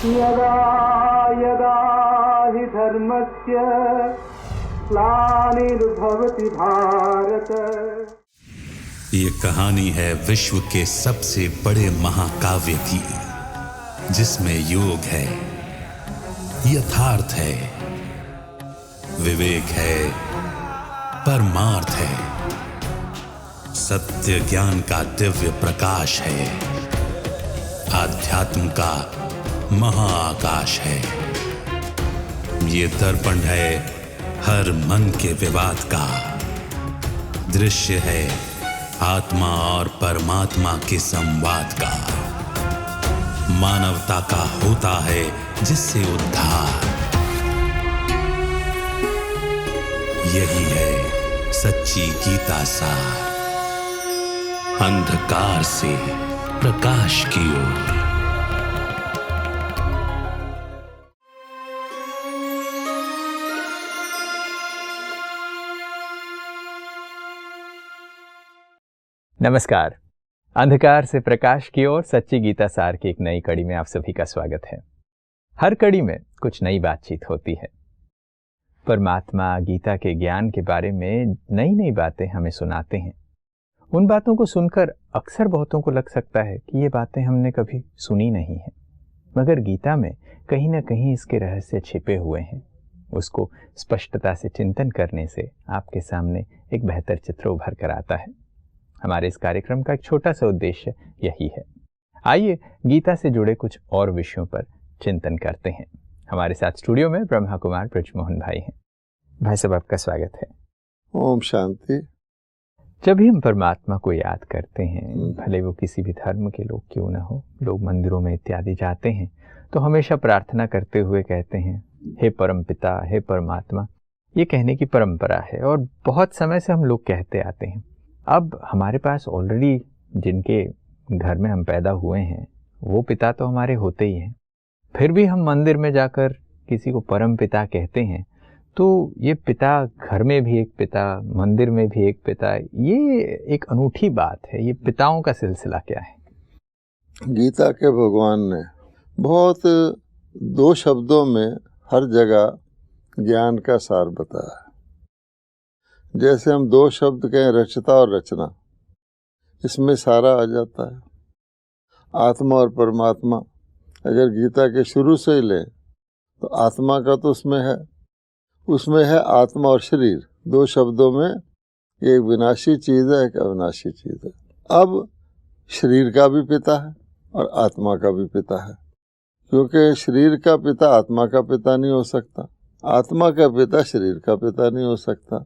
यदा यदा हि धर्मस्य ग्लानिर्भवति भारत। ये कहानी है विश्व के सबसे बड़े महाकाव्य की, जिसमें योग है, यथार्थ है, विवेक है, परमार्थ है, सत्य ज्ञान का दिव्य प्रकाश है, आध्यात्म का महाआकाश है। ये दर्पण है हर मन के विवाद का, दृश्य है आत्मा और परमात्मा के संवाद का, मानवता का होता है जिससे उद्धार। यही है सच्ची गीता सार, अंधकार से प्रकाश की ओर। नमस्कार। अंधकार से प्रकाश की ओर सच्ची गीता सार की एक नई कड़ी में आप सभी का स्वागत है। हर कड़ी में कुछ नई बातचीत होती है। परमात्मा गीता के ज्ञान के बारे में नई नई बातें हमें सुनाते हैं। उन बातों को सुनकर अक्सर बहुतों को लग सकता है कि ये बातें हमने कभी सुनी नहीं हैं, मगर गीता में कहीं ना कहीं इसके रहस्य छिपे हुए हैं। उसको स्पष्टता से चिंतन करने से आपके सामने एक बेहतर चित्र उभर कर आता है। हमारे इस कार्यक्रम का एक छोटा सा उद्देश्य यही है। आइए गीता से जुड़े कुछ और विषयों पर चिंतन करते हैं। हमारे साथ स्टूडियो में ब्रह्मा कुमार बृजमोहन भाई हैं। भाई साहब, आपका स्वागत है। ओम शांति। जब भी हम परमात्मा को याद करते हैं, भले वो किसी भी धर्म के लोग क्यों ना हो, लोग मंदिरों में इत्यादि जाते हैं तो हमेशा प्रार्थना करते हुए कहते हैं, हे परम पिता, हे परमात्मा। ये कहने की परंपरा है और बहुत समय से हम लोग कहते आते हैं। अब हमारे पास ऑलरेडी जिनके घर में हम पैदा हुए हैं वो पिता तो हमारे होते ही हैं, फिर भी हम मंदिर में जाकर किसी को परम पिता कहते हैं, तो ये पिता घर में भी एक पिता, मंदिर में भी एक पिता, ये एक अनूठी बात है। ये पिताओं का सिलसिला क्या है? गीता के भगवान ने बहुत दो शब्दों में हर जगह ज्ञान का सार बताया। जैसे हम दो शब्द कहें, रचता और रचना, इसमें सारा आ जाता है। आत्मा और परमात्मा अगर गीता के शुरू से ही लें तो आत्मा का तो उसमें है आत्मा और शरीर। दो शब्दों में एक विनाशी चीज़ है, एक अविनाशी चीज़ है। अब शरीर का भी पिता है और आत्मा का भी पिता है, क्योंकि शरीर का पिता आत्मा का पिता नहीं हो सकता, आत्मा का पिता शरीर का पिता नहीं हो सकता।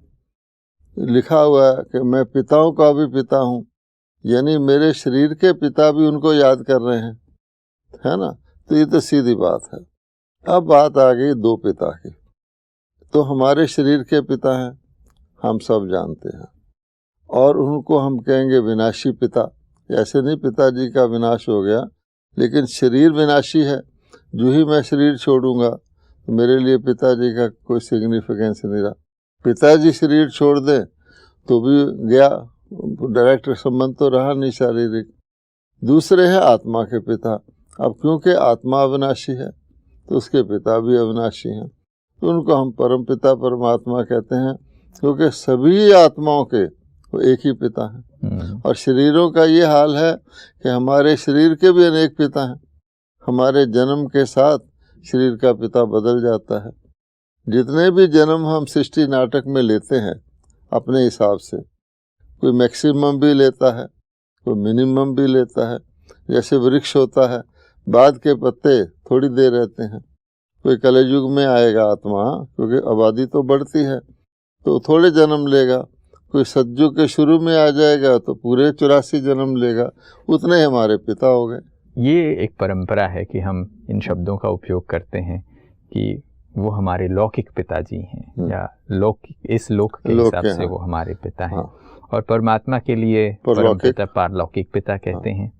लिखा हुआ है कि मैं पिताओं का भी पिता हूँ, यानी मेरे शरीर के पिता भी उनको याद कर रहे हैं, है ना। तो ये तो सीधी बात है। अब बात आ गई दो पिता की। तो हमारे शरीर के पिता हैं, हम सब जानते हैं, और उनको हम कहेंगे विनाशी पिता। ऐसे नहीं पिताजी का विनाश हो गया, लेकिन शरीर विनाशी है। जो ही मैं शरीर छोड़ूंगा तो मेरे लिए पिताजी का कोई सिग्निफिकेंस नहीं रहा। पिताजी शरीर छोड़ दें तो भी गया, डायरेक्ट संबंध तो रहा नहीं शारीरिक। दूसरे हैं आत्मा के पिता। अब क्योंकि आत्मा अविनाशी है तो उसके पिता भी अविनाशी हैं, तो उनको हम परम पिता परमात्मा कहते हैं, क्योंकि सभी आत्माओं के वो एक ही पिता हैं। और शरीरों का ये हाल है कि हमारे शरीर के भी अनेक पिता हैं। हमारे जन्म के साथ शरीर का पिता बदल जाता है। जितने भी जन्म हम सृष्टि नाटक में लेते हैं अपने हिसाब से, कोई मैक्सिमम भी लेता है, कोई मिनिमम भी लेता है। जैसे वृक्ष होता है, बाद के पत्ते थोड़ी देर रहते हैं। कोई कलयुग में आएगा आत्मा, क्योंकि आबादी तो बढ़ती है, तो थोड़े जन्म लेगा। कोई सतयुग के शुरू में आ जाएगा तो पूरे 84 जन्म लेगा। उतने हमारे पिता हो गए। ये एक परंपरा है कि हम इन शब्दों का उपयोग करते हैं कि वो हमारे लौकिक पिताजी हैं, या इस लोक के हिसाब से वो हमारे पिता हैं। और परमात्मा के लिए परम पिता, पारलौकिक पिता कहते हैं।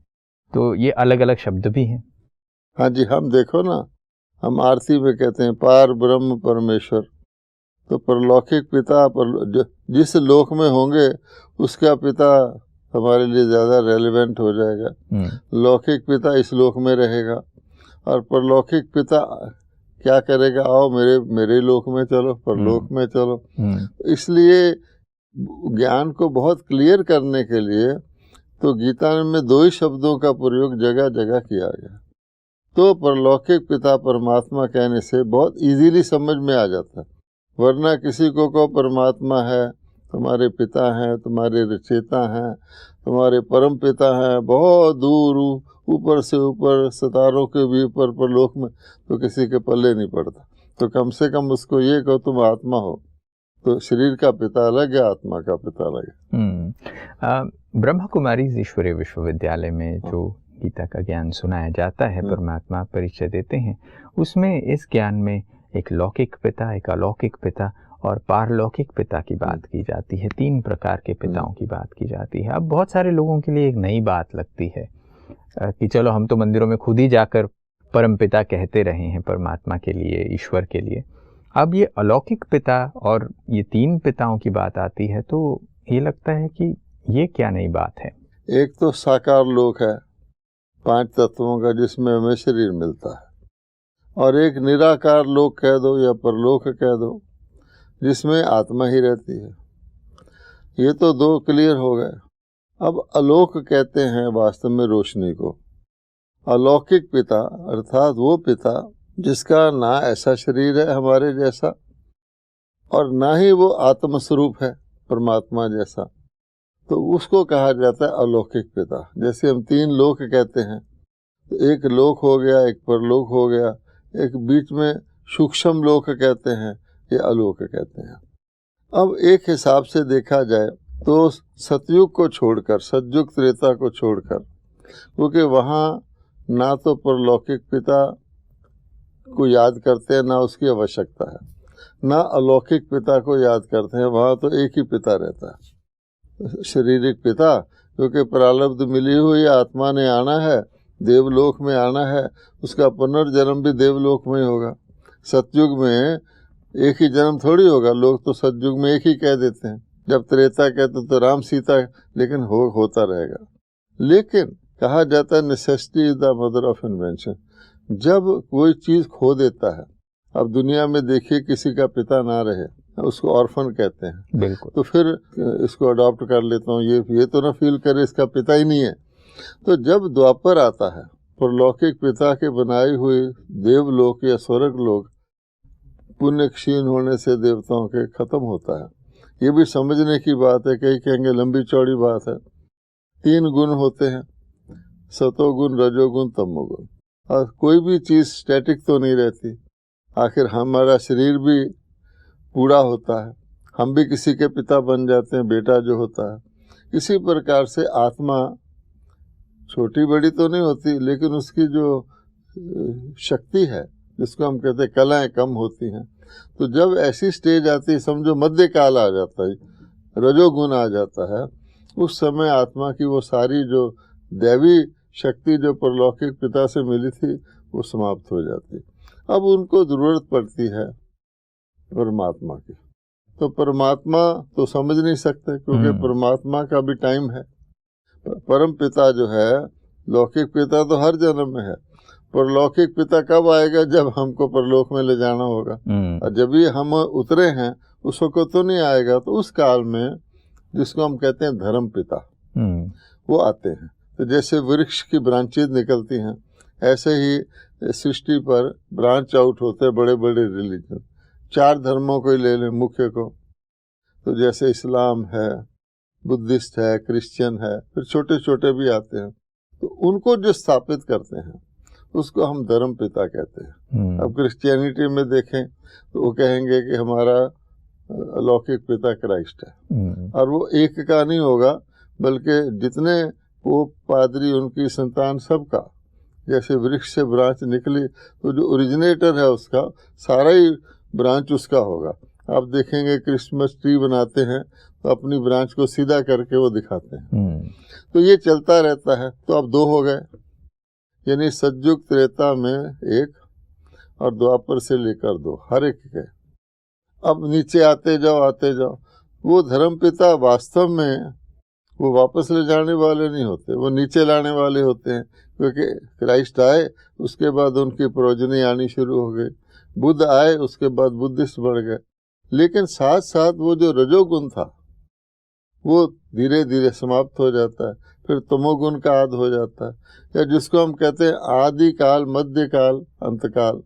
तो ये अलग अलग शब्द भी हैं। हाँ जी, हम देखो ना, हम आरती में कहते हैं पार ब्रह्म परमेश्वर। तो परलौकिक पिता जिस लोक में होंगे उसका पिता हमारे लिए ज़्यादा रेलेवेंट हो जाएगा। लौकिक पिता इस लोक में रहेगा और परलौकिक पिता क्या करेगा, आओ मेरे लोक में चलो, परलोक में चलो। इसलिए ज्ञान को बहुत क्लियर करने के लिए तो गीता में 2 ही शब्दों का प्रयोग जगह जगह किया गया। तो परलौकिक पिता परमात्मा कहने से बहुत इजीली समझ में आ जाता है। वरना किसी को कहो परमात्मा है, तुम्हारे पिता हैं, तुम्हारे रचयिता हैं, तुम्हारे परम पिता हैं, बहुत दूर ऊपर से ऊपर सितारों के भी ऊपर परलोक में, तो किसी के पल्ले नहीं पड़ता। तो कम से कम उसको ये कहो तुम आत्मा हो, तो शरीर का पिता अलग है, आत्मा का पिता अलग है। ब्रह्मा कुमारी ईश्वरीय विश्वविद्यालय में जो गीता का ज्ञान सुनाया जाता है, परमात्मा परिचय देते हैं, उसमें इस ज्ञान में एक लौकिक पिता, एक अलौकिक पिता और पारलौकिक पिता की बात की जाती है। 3 प्रकार के पिताओं की बात की जाती है। अब बहुत सारे लोगों के लिए एक नई बात लगती है कि चलो हम तो मंदिरों में खुद ही जाकर परम पिता कहते रहे हैं परमात्मा के लिए, ईश्वर के लिए। अब ये अलौकिक पिता और ये 3 पिताओं की बात आती है, तो ये लगता है कि ये क्या नई बात है। एक तो साकार लोक है 5 तत्वों का, जिसमें हमें शरीर मिलता है, और एक निराकार लोक कह दो या परलोक कह दो, जिसमें आत्मा ही रहती है। ये तो 2 क्लियर हो गए। अब अलोक कहते हैं वास्तव में रोशनी को। अलौकिक पिता अर्थात वो पिता जिसका ना ऐसा शरीर है हमारे जैसा, और ना ही वो आत्मस्वरूप है परमात्मा जैसा, तो उसको कहा जाता है अलौकिक पिता। जैसे हम 3 लोक कहते हैं, तो एक लोक हो गया, एक परलोक हो गया, एक बीच में सूक्ष्म लोक कहते हैं, ये अलोक कहते हैं। अब एक हिसाब से देखा जाए तो सतयुग को छोड़कर, सतयुग त्रेता को छोड़कर, क्योंकि वहाँ ना तो परलौकिक पिता को याद करते हैं, ना उसकी आवश्यकता है, ना अलौकिक पिता को याद करते हैं, वहाँ तो एक ही पिता रहता है, शारीरिक पिता। क्योंकि प्रारब्ध मिली हुई आत्मा ने आना है, देवलोक में आना है, उसका पुनर्जन्म भी देवलोक में ही होगा। सतयुग में एक ही जन्म थोड़ी होगा, लोग तो सतयुग में एक ही कह देते हैं, जब त्रेता कहते तो राम सीता, लेकिन होता रहेगा। लेकिन कहा जाता है necessity is the mother of invention. जब कोई चीज़ खो देता है, अब दुनिया में देखिए किसी का पिता ना रहे, उसको ऑर्फन कहते हैं। बिल्कुल। तो फिर इसको अडॉप्ट कर लेता हूँ, ये तो ना फील करे इसका पिता ही नहीं है। तो जब द्वापर आता है, परलौकिक पिता के बनाई हुई देवलोक या स्वर्ग लोक पुण्य क्षीण होने से देवताओं के खत्म होता है। ये भी समझने की बात है, कई कहेंगे लंबी चौड़ी बात है। 3 गुण होते हैं, सतोगुण, रजोगुण, तमोगुण, और कोई भी चीज़ स्टैटिक तो नहीं रहती। आखिर हमारा शरीर भी बूढ़ा होता है, हम भी किसी के पिता बन जाते हैं, बेटा जो होता है। इसी प्रकार से आत्मा छोटी बड़ी तो नहीं होती, लेकिन उसकी जो शक्ति है, जिसको हम कहते हैं कलाएं, कम होती हैं। तो जब ऐसी स्टेज आती है, समझो मध्य काल आ जाता है, रजोगुण आ जाता है, उस समय आत्मा की वो सारी जो दैवी शक्ति जो परलौकिक पिता से मिली थी वो समाप्त हो जाती। अब उनको ज़रूरत पड़ती है परमात्मा की। तो परमात्मा तो समझ नहीं सकते, क्योंकि परमात्मा का भी टाइम है। परम पिता जो है, लौकिक पिता तो हर जन्म में है, परलौकिक पिता कब आएगा, जब हमको परलोक में ले जाना होगा। और जब भी हम उतरे हैं उस वक्त तो नहीं आएगा। तो उस काल में जिसको हम कहते हैं धर्म पिता, वो आते हैं। तो जैसे वृक्ष की ब्रांचेज निकलती हैं, ऐसे ही सृष्टि पर ब्रांच आउट होते हैं बड़े बड़े रिलीजन। 4 धर्मों को ही ले लें मुख्य को, तो जैसे इस्लाम है, बुद्धिस्ट है, क्रिश्चियन है, फिर छोटे छोटे भी आते हैं। तो उनको जो स्थापित करते हैं उसको हम धर्म पिता कहते हैं। अब क्रिश्चियनिटी में देखें तो वो कहेंगे कि हमारा अलौकिक पिता क्राइस्ट है, और वो एक का नहीं होगा, बल्कि जितने पोप, पादरी, उनकी संतान, सबका। जैसे वृक्ष से ब्रांच निकली तो जो ओरिजिनेटर है उसका सारा ही ब्रांच उसका होगा। आप देखेंगे क्रिसमस ट्री बनाते हैं तो अपनी ब्रांच को सीधा करके वो दिखाते हैं। तो ये चलता रहता है। तो अब 2 हो गए, यानी सतयुग त्रेता में 1 और द्वापर से लेकर 2, हर एक के। अब नीचे आते जाओ। वो धर्म पिता वास्तव में वो वापस ले जाने वाले नहीं होते, वो नीचे लाने वाले होते हैं क्योंकि क्राइस्ट आए उसके बाद उनकी प्रोजनी आनी शुरू हो गई, बुद्ध आए उसके बाद बुद्धिस्ट बढ़ गए। लेकिन साथ साथ वो जो रजोगुण था वो धीरे धीरे समाप्त हो जाता है, फिर तमोगुण का आद हो जाता है, या जिसको हम कहते हैं आदि काल, मध्य काल, अंतकाल,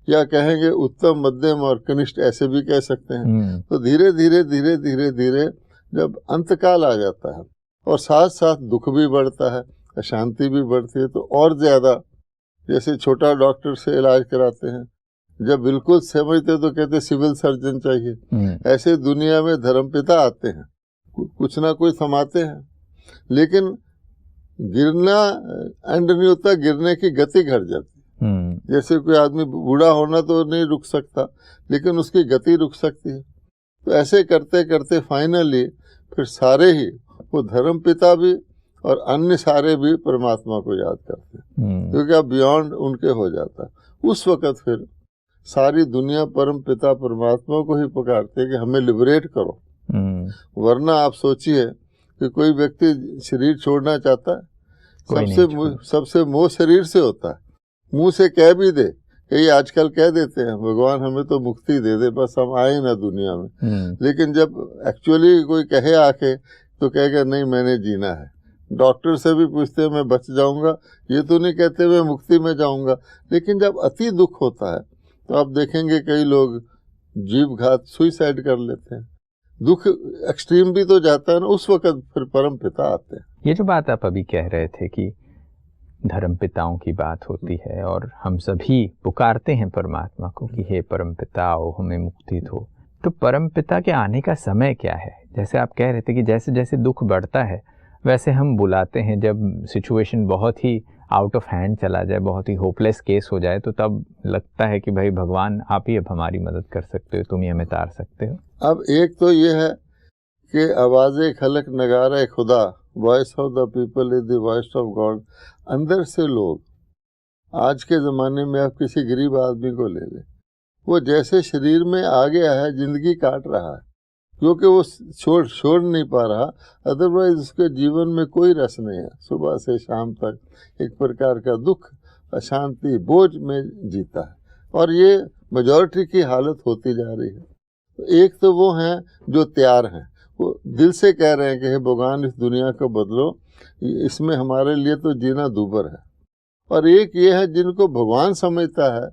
या कहेंगे उत्तम, मध्यम और कनिष्ठ, ऐसे भी कह सकते हैं। तो धीरे धीरे धीरे धीरे धीरे जब अंतकाल आ जाता है और साथ साथ दुख भी बढ़ता है, अशांति भी बढ़ती है, तो और ज़्यादा, जैसे छोटा डॉक्टर से इलाज कराते हैं, जब बिल्कुल समझते तो कहते सिविल सर्जन चाहिए। ऐसे दुनिया में धर्मपिता आते हैं, कुछ ना कुछ थमाते हैं, लेकिन गिरना एंड नहीं होता, गिरने की गति घट जाती। जैसे कोई आदमी बूढ़ा होना तो नहीं रुक सकता, लेकिन उसकी गति रुक सकती है। तो ऐसे करते करते फाइनली फिर सारे ही, वो धर्मपिता भी और अन्य सारे भी परमात्मा को याद करते हैं, क्योंकि अब बियॉन्ड उनके हो जाता है। उस वक़्त फिर सारी दुनिया परम पिता परमात्मा को ही पुकारते हैं कि हमें लिबरेट करो। वरना आप सोचिए कि कोई व्यक्ति शरीर छोड़ना चाहता है, सबसे मोह शरीर से होता है। मुंह से कह भी दे, कई आजकल कह देते हैं भगवान हमें तो मुक्ति दे दे, बस हम आए ना दुनिया में। लेकिन जब एक्चुअली कोई कहे आके तो कहेगा नहीं मैंने जीना है। डॉक्टर से भी पूछते हैं मैं बच जाऊंगा, ये तो नहीं कहते मैं मुक्ति में जाऊंगा। लेकिन जब अति दुख होता है तो आप देखेंगे कई लोग जीव घात, सुइसाइड कर लेते हैं। दुख एक्सट्रीम भी तो जाता है ना, उस वक्त फिर परम पिता आते हैं। ये जो बात आप अभी कह रहे थे कि धर्म पिताओं की बात होती है और हम सभी पुकारते हैं परमात्मा को कि हे परम पिता आओ हमें मुक्ति दो, तो परम पिता के आने का समय क्या है? जैसे आप कह रहे थे कि जैसे जैसे दुख बढ़ता है वैसे हम बुलाते हैं, जब सिचुएशन बहुत ही आउट ऑफ हैंड चला जाए, बहुत ही होपलेस केस हो जाए, तो तब लगता है कि भाई भगवान आप ही अब हमारी मदद कर सकते हो, तुम ही हमें तार सकते हो। अब एक तो ये है कि आवाज़े खलक नगारा खुदा, voice of the people is the voice of God. अंदर से लोग, आज के ज़माने में आप किसी गरीब आदमी को ले लें, वो जैसे शरीर में आ गया है जिंदगी काट रहा है, क्योंकि वो छोड़ नहीं पा रहा। अदरवाइज उसके जीवन में कोई रस नहीं है। सुबह से शाम तक एक प्रकार का दुख, अशांति, बोझ में जीता है, और ये मेजॉरिटी की हालत होती जा रही है। एक तो वो हैं जो तैयार हैं, वो दिल से कह रहे हैं कि हे भगवान इस दुनिया को बदलो, इसमें हमारे लिए तो जीना दूभर है। और एक ये है जिनको भगवान समझता है,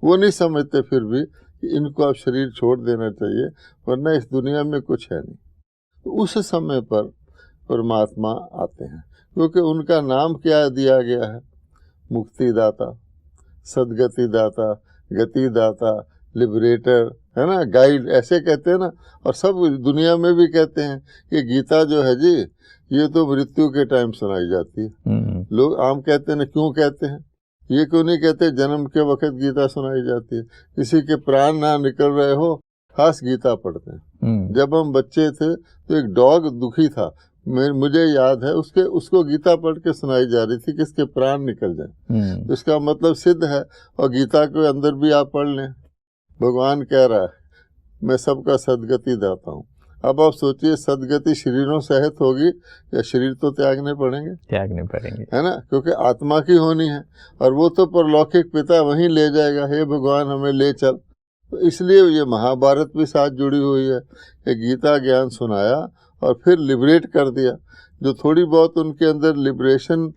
वो नहीं समझते फिर भी कि इनको अब शरीर छोड़ देना चाहिए, वरना इस दुनिया में कुछ है नहीं। तो उस समय पर परमात्मा आते हैं, क्योंकि उनका नाम क्या दिया गया है? मुक्तिदाता, सदगतिदाता, गतिदाता, लिबरेटर, है ना, गाइड, ऐसे कहते हैं ना। और सब दुनिया में भी कहते हैं कि गीता जो है जी, ये तो मृत्यु के टाइम सुनाई जाती है। लोग आम कहते हैं ना, क्यों कहते हैं? ये क्यों नहीं कहते जन्म के वक्त गीता सुनाई जाती है? किसी के प्राण ना निकल रहे हो, खास गीता पढ़ते हैं। जब हम बच्चे थे तो एक डॉग दुखी था, मुझे याद है, उसको गीता पढ़ के सुनाई जा रही थी कि इसके प्राण निकल जाए। तो इसका मतलब सिद्ध है, और गीता के अंदर भी आप पढ़ लें, भगवान कह रहा है मैं सबका सदगति दाता हूँ। अब आप सोचिए, सदगति शरीरों सहित होगी या शरीर तो त्यागने पड़ेंगे, है ना, क्योंकि आत्मा की होनी है, और वो तो परलौकिक पिता वहीं ले जाएगा, हे भगवान हमें ले चल। तो इसलिए ये महाभारत भी साथ जुड़ी हुई है कि गीता ज्ञान सुनाया और फिर लिबरेट कर दिया। जो थोड़ी बहुत उनके अंदर लिबरेशन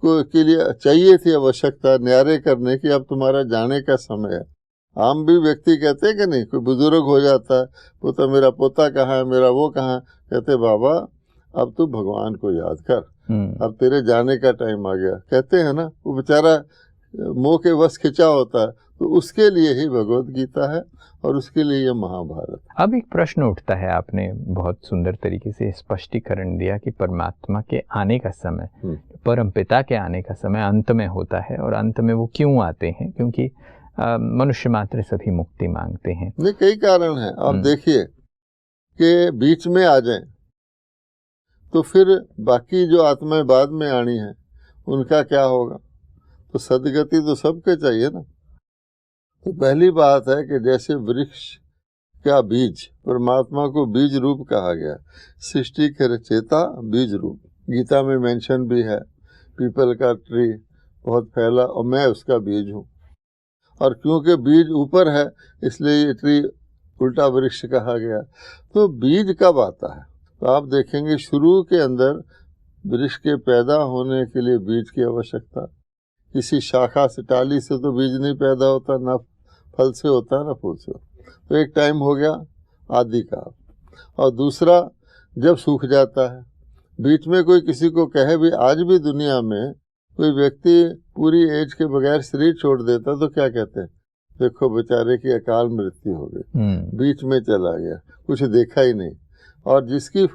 को के लिए चाहिए थी आवश्यकता न्यारे करने की, अब तुम्हारा जाने का समय है। आम भी व्यक्ति कहते हैं कि नहीं, कोई बुजुर्ग हो जाता है, पोता मेरा पोता कहाँ है, मेरा वो कहाँ है, कहते बाबा अब तू भगवान को याद कर, अब तेरे जाने का टाइम आ गया। कहते हैं ना, वो बेचारा मोह के वश खिंचा होता है, तो उसके लिए ही भगवत गीता है और उसके लिए ये महाभारत। अब एक प्रश्न उठता है, आपने बहुत सुंदर तरीके से स्पष्टीकरण दिया कि परमात्मा के आने का समय, परम पिता के आने का समय अंत में होता है, और अंत में वो क्यों आते हैं? क्योंकि मनुष्य मात्र सभी मुक्ति मांगते हैं। नहीं, कई कारण हैं। आप देखिए कि बीच में आ जाएं तो फिर बाकी जो आत्माएं बाद में आनी है उनका क्या होगा? तो सदगति तो सबके चाहिए ना। तो पहली बात है कि जैसे वृक्ष का बीज, परमात्मा को बीज रूप कहा गया, सृष्टि के रचयिता बीज रूप, गीता में मेंशन भी है, पीपल का ट्री, बहुत फैला और मैं उसका बीज हूँ। और क्योंकि बीज ऊपर है इसलिए ये ट्री उल्टा वृक्ष कहा गया। तो बीज कब आता है? तो आप देखेंगे शुरू के अंदर वृक्ष के पैदा होने के लिए बीज की आवश्यकता। किसी शाखा से, टाली से तो बीज नहीं पैदा होता, ना फल से होता ना फूल से। तो एक टाइम हो गया आदिकाल। और दूसरा जब सूख जाता है। बीच में कोई किसी को कहे भी, आज भी दुनिया में कोई व्यक्ति पूरी एज के बगैर शरीर छोड़ देता तो क्या कहते हैं? देखो बेचारे की अकाल मृत्यु हो गई, बीच में चला गया, कुछ देखा ही नहीं। और जिसकी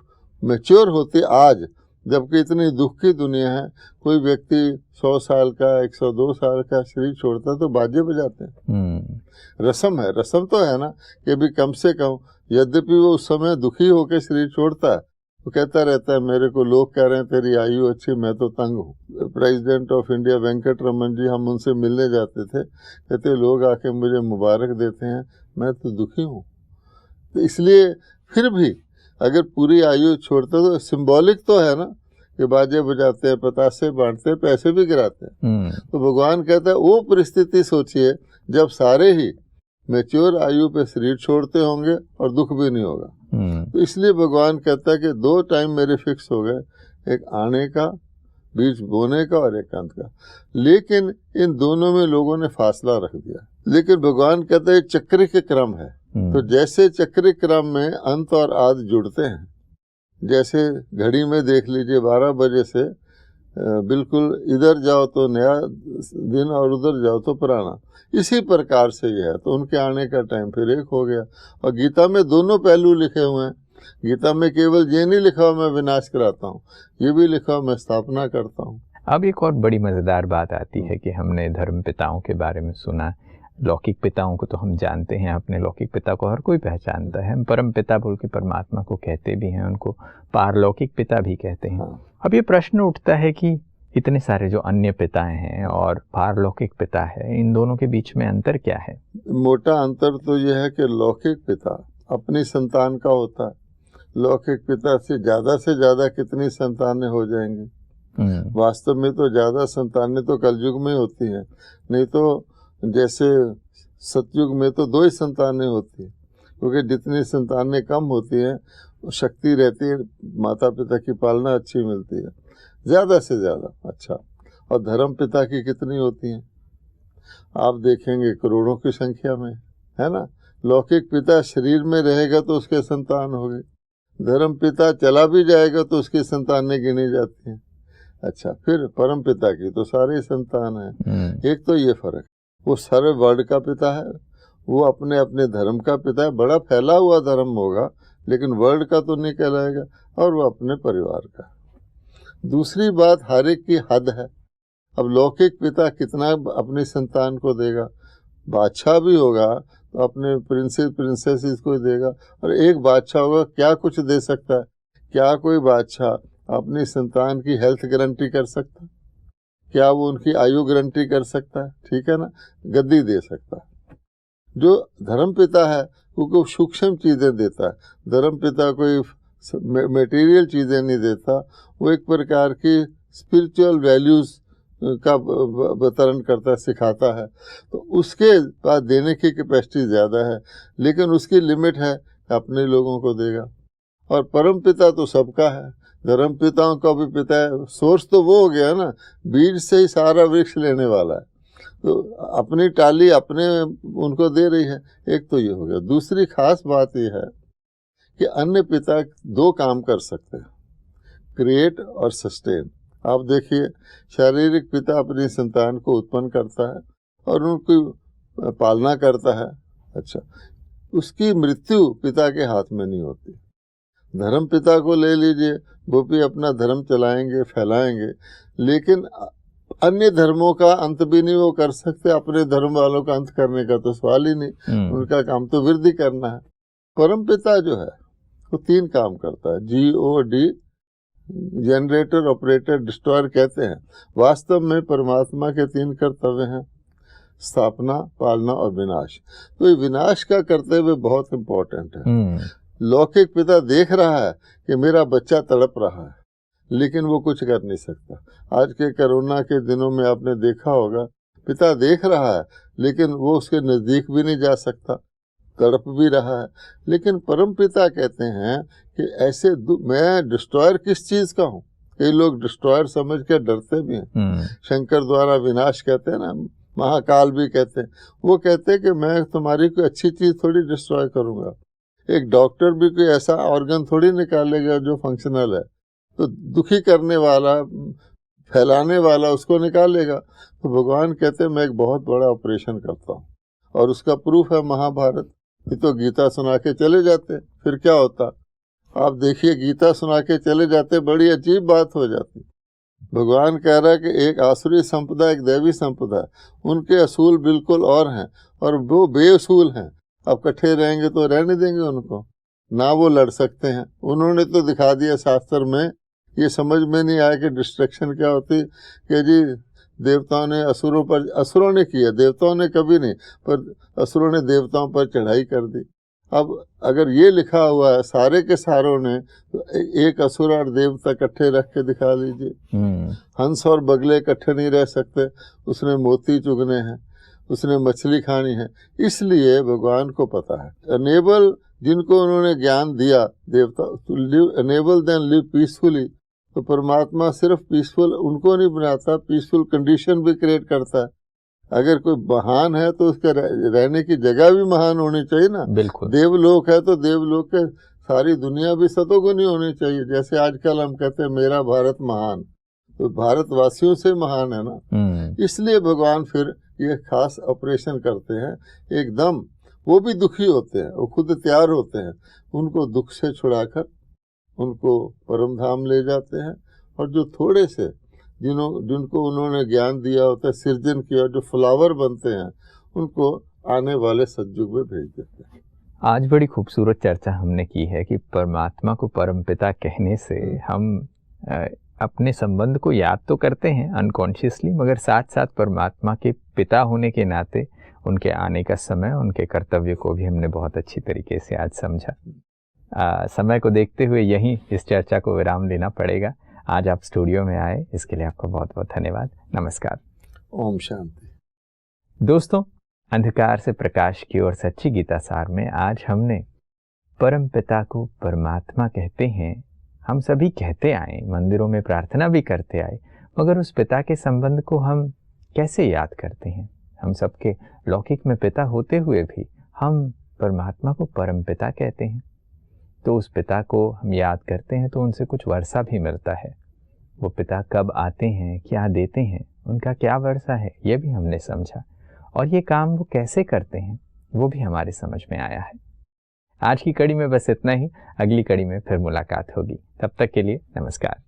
मैच्योर होती आज, जबकि इतनी दुख की दुनिया है, कोई व्यक्ति 100 साल का 102 साल का शरीर छोड़ता तो बाजे बजाते हैं। रस्म है, रस्म तो है ना कि भी कम से कम, यद्यपि वो उस समय दुखी होकर शरीर छोड़ता है, वो कहता रहता है मेरे को लोग कह रहे हैं तेरी आयु अच्छी, मैं तो तंग हूँ। President of India Venkataraman ji, हम उनसे मिलने जाते थे, कहते लोग आके मुझे मुबारक देते हैं, मैं तो दुखी हूँ। तो इसलिए फिर भी अगर पूरी आयु छोड़ते तो सिंबॉलिक तो है ना कि बाजे बजाते हैं, पतासे बांटते हैं, पैसे भी गिराते हैं। तो भगवान कहता है वो परिस्थिति सोचिए जब सारे ही मैच्योर आयु पे शरीर छोड़ते होंगे और दुख भी नहीं होगा। तो इसलिए भगवान कहता है कि 2 टाइम मेरे फिक्स हो गए, एक आने का, बीज बोने का और एक अंत का। लेकिन इन दोनों में लोगों ने फासला रख दिया। लेकिन भगवान कहता है चक्र के क्रम है। तो जैसे चक्र क्रम में अंत और आदि जुड़ते हैं, जैसे घड़ी में देख लीजिए 12 बजे से बिल्कुल इधर जाओ तो नया दिन और उधर जाओ तो पुराना, इसी प्रकार से यह है। तो उनके आने का टाइम फिर एक हो गया। और गीता में दोनों पहलू लिखे हुए हैं। गीता में केवल ये नहीं लिखा हुआ मैं विनाश कराता हूँ, ये भी लिखा हुआ मैं स्थापना करता हूँ। अब एक और बड़ी मज़ेदार बात आती है कि हमने धर्म पिताओं के बारे में सुना। लौकिक पिताओं को तो हम जानते हैं, अपने लौकिक पिता को हर कोई पहचानता है। हम परम पिता बोल के परमात्मा को कहते भी हैं, उनको पारलौकिक पिता भी कहते हैं। अब ये प्रश्न उठता है कि इतने सारे जो अन्य पिताएं हैं और पारलौकिक पिता है, इन दोनों के बीच में अंतर क्या है? मोटा अंतर तो यह है कि लौकिक पिता अपनी संतान का होता है। लौकिक पिता से ज़्यादा कितनी संतानें हो जाएंगी? वास्तव में तो ज़्यादा संतानें तो कलयुग में होती हैं, नहीं तो जैसे सतयुग में तो 2 ही संतानें होती हैं। क्योंकि जितनी संतानें कम होती हैं शक्ति रहती है, माता पिता की पालना अच्छी मिलती है ज़्यादा से ज़्यादा। अच्छा, और धर्म पिता की कितनी होती हैं? आप देखेंगे करोड़ों की संख्या में, है ना। लौकिक पिता शरीर में रहेगा तो उसके संतान होगी, धर्म पिता चला भी जाएगा तो उसकी संतानें गिनी जाती हैं। अच्छा, फिर परम पिता की तो सारे संतान हैं। एक तो ये फर्क, वो सारे वर्ल्ड का पिता है, वो अपने अपने धर्म का पिता है। बड़ा फैला हुआ धर्म होगा लेकिन वर्ल्ड का तो नहीं कहलाएगा, और वो अपने परिवार का। दूसरी बात, हर एक की हद है। अब लौकिक पिता कितना अपनी संतान को देगा? बादशाह भी होगा तो अपने प्रिंसेस को देगा, और एक बादशाह होगा क्या कुछ दे सकता है? क्या कोई बादशाह अपनी संतान की हेल्थ गारंटी कर सकता है? क्या वो उनकी आयु गारंटी कर सकता है? ठीक है ना, गद्दी दे सकता है। जो धर्म पिता है वो सूक्ष्म चीज़ें देता है। धर्म पिता कोई मटेरियल चीज़ें नहीं देता, वो एक प्रकार की स्पिरिचुअल वैल्यूज़ का वितरण करता है, सिखाता है। तो उसके बाद देने की कैपेसिटी ज़्यादा है, लेकिन उसकी लिमिट है, अपने लोगों को देगा। और परम पिता तो सबका है, धर्म पिताओं का भी पिता है। सोर्स तो वो हो गया ना, बीज से ही सारा वृक्ष लेने वाला है, तो अपनी टाली अपने उनको दे रही है। एक तो ये हो गया। दूसरी खास बात ये है कि अन्य पिता 2 काम कर सकते हैं, क्रिएट और सस्टेन। आप देखिए, शारीरिक पिता अपनी संतान को उत्पन्न करता है और उनकी पालना करता है। अच्छा, उसकी मृत्यु पिता के हाथ में नहीं होती। धर्म पिता को ले लीजिए, वो भी अपना धर्म चलाएंगे, फैलाएंगे, लेकिन अन्य धर्मों का अंत भी नहीं वो कर सकते। अपने धर्म वालों का अंत करने का तो सवाल ही नहीं, उनका काम तो वृद्धि करना है। परम पिता जो है वो 3 काम करता है, GOD, जनरेटर, ऑपरेटर, डिस्ट्रॉयर कहते हैं। वास्तव में परमात्मा के 3 कर्तव्य हैं, स्थापना, पालना और विनाश। तो ये विनाश का कर्तव्य बहुत इंपॉर्टेंट है। लौकिक पिता देख रहा है कि मेरा बच्चा तड़प रहा है, लेकिन वो कुछ कर नहीं सकता। आज के कोरोना के दिनों में आपने देखा होगा, पिता देख रहा है लेकिन वो उसके नज़दीक भी नहीं जा सकता, तड़प भी रहा है। लेकिन परम पिता कहते हैं कि ऐसे मैं डिस्ट्रॉयर किस चीज़ का हूँ। कई लोग डिस्ट्रॉयर समझ के डरते भी हैं। शंकर द्वारा विनाश कहते हैं ना, महाकाल भी कहते हैं। वो कहते हैं कि मैं तुम्हारी कोई अच्छी चीज़ थोड़ी डिस्ट्रॉय करूँगा। एक डॉक्टर भी कोई ऐसा ऑर्गन थोड़ी निकालेगा जो फंक्शनल है, तो दुखी करने वाला, फैलाने वाला उसको निकालेगा। तो भगवान कहते हैं मैं एक बहुत बड़ा ऑपरेशन करता हूँ, और उसका प्रूफ है महाभारत। ये तो गीता सुना के चले जाते, फिर क्या होता आप देखिए। गीता सुना के चले जाते, बड़ी अजीब बात हो जाती। भगवान कह रहा है कि एक आसुरी संपदा, एक दैवी संपदा है, उनके असूल बिल्कुल और हैं और वो बेअसूल हैं। अब इकट्ठे रहेंगे तो रहने देंगे उनको ना, वो लड़ सकते हैं। उन्होंने तो दिखा दिया शास्त्र में, ये समझ में नहीं आया कि डिस्ट्रक्शन क्या होती। कि जी देवताओं ने असुरों पर, असुरों ने किया, देवताओं ने कभी नहीं, पर असुरों ने देवताओं पर चढ़ाई कर दी। अब अगर ये लिखा हुआ है सारे के सारों ने, तो एक असुर और देवता इकट्ठे रख के दिखा दीजिए। हंस और बगले इकट्ठे नहीं रह सकते, उसने मोती चुगने हैं, उसने मछली खानी है। इसलिए भगवान को पता है, अनेबल जिनको उन्होंने ज्ञान दिया देवता, अनेबल देन लिव पीसफुली। तो परमात्मा सिर्फ पीसफुल उनको नहीं बनाता, पीसफुल कंडीशन भी क्रिएट करता है। अगर कोई महान है तो उसके रहने की जगह भी महान होनी चाहिए ना। बिल्कुल। देवलोक है तो देवलोक के सारी दुनिया भी सतोगुनी होनी चाहिए। जैसे आजकल हम कहते हैं मेरा भारत महान, तो भारतवासियों से महान है ना। इसलिए भगवान फिर ये खास ऑपरेशन करते हैं। एकदम वो भी दुखी होते हैं, वो खुद तैयार होते हैं, उनको दुख से छुड़ाकर उनको परम धाम ले जाते हैं। और जो थोड़े से जिनको उन्होंने ज्ञान दिया होता है, सृजन किया, जो फ्लावर बनते हैं, उनको आने वाले सतयुग में भेज देते हैं। आज बड़ी खूबसूरत चर्चा हमने की है कि परमात्मा को परमपिता कहने से हम अपने संबंध को याद तो करते हैं अनकॉन्शियसली, मगर साथ साथ परमात्मा के पिता होने के नाते उनके आने का समय, उनके कर्तव्य को भी हमने बहुत अच्छी तरीके से आज समझा। समय को देखते हुए यहीं इस चर्चा को विराम देना पड़ेगा। आज आप स्टूडियो में आए, इसके लिए आपका बहुत बहुत धन्यवाद। नमस्कार। ओम शांति। दोस्तों, अंधकार से प्रकाश की ओर सच्ची गीता सार में आज हमने परम पिता को परमात्मा कहते हैं, हम सभी कहते आए, मंदिरों में प्रार्थना भी करते आए, मगर उस पिता के संबंध को हम कैसे याद करते हैं? हम सबके लौकिक में पिता होते हुए भी हम परमात्मा को परम पिता कहते हैं। तो उस पिता को हम याद करते हैं तो उनसे कुछ वर्षा भी मिलता है। वो पिता कब आते हैं, क्या देते हैं, उनका क्या वर्षा है, ये भी हमने समझा। और ये काम वो कैसे करते हैं वो भी हमारे समझ में आया है। आज की कड़ी में बस इतना ही। अगली कड़ी में फिर मुलाकात होगी। तब तक के लिए नमस्कार।